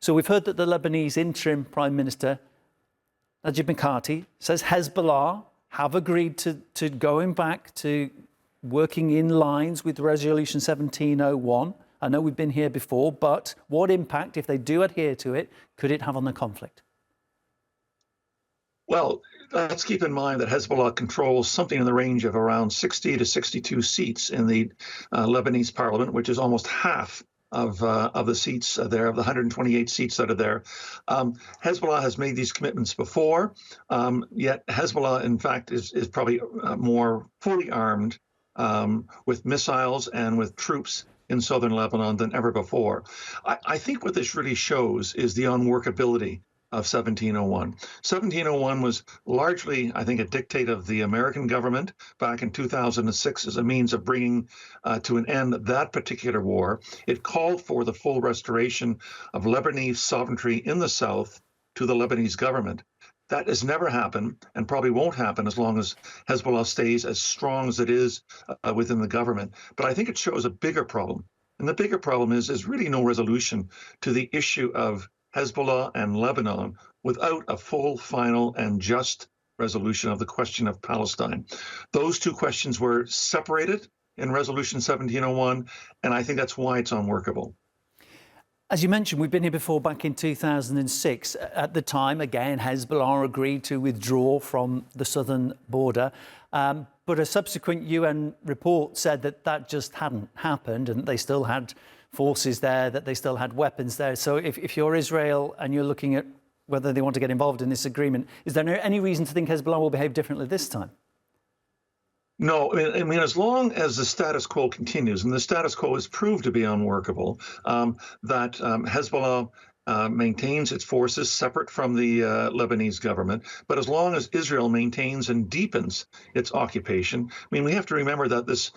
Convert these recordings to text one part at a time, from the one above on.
So we've heard that the Lebanese interim Prime Minister, Najib Mikati, says Hezbollah have agreed to going back to working in lines with Resolution 1701. I know we've been here before, but what impact, if they do adhere to it, could it have on the conflict? Well, let's keep in mind that Hezbollah controls something in the range of around 60 to 62 seats in the Lebanese parliament, which is almost half of the seats there, of the 128 seats that are there. Hezbollah has made these commitments before, yet Hezbollah, in fact, is probably more fully armed with missiles and with troops in southern Lebanon than ever before. I think what this really shows is the unworkability of 1701. 1701 was largely, I think, a dictate of the American government back in 2006 as a means of bringing to an end that particular war. It called for the full restoration of Lebanese sovereignty in the south to the Lebanese government. That has never happened and probably won't happen as long as Hezbollah stays as strong as it is within the government. But I think it shows a bigger problem. And the bigger problem is really no resolution to the issue of Hezbollah and Lebanon without a full, final, and just resolution of the question of Palestine. Those two questions were separated in Resolution 1701, and I think that's why it's unworkable. As you mentioned, we've been here before back in 2006. At the time, again, Hezbollah agreed to withdraw from the southern border. But a subsequent UN report said that that just hadn't happened and they still had forces there, that they still had weapons there. So if you're Israel and you're looking at whether they want to get involved in this agreement, is there any reason to think Hezbollah will behave differently this time? No, I mean, as long as the status quo continues, and the status quo is proved to be unworkable, that Hezbollah maintains its forces separate from the Lebanese government. But as long as Israel maintains and deepens its occupation, I mean, we have to remember that this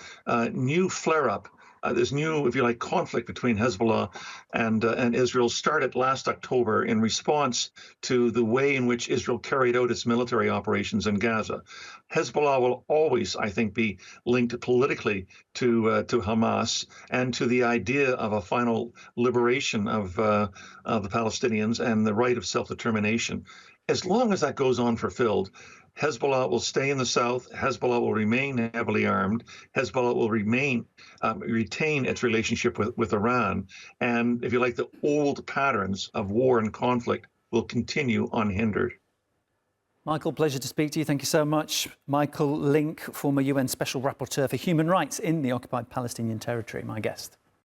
new flare-up, this new, if you like, conflict between Hezbollah and Israel started last October in response to the way in which Israel carried out its military operations in Gaza. Hezbollah will always, I think, be linked politically to Hamas and to the idea of a final liberation of the Palestinians and the right of self-determination. As long as that goes unfulfilled, Hezbollah will stay in the south. Hezbollah will remain heavily armed. Hezbollah will retain its relationship with Iran. And if you like, the old patterns of war and conflict will continue unhindered. Michael, pleasure to speak to you. Thank you so much. Michael Lynk, former UN Special Rapporteur for Human Rights in the occupied Palestinian territory, my guest.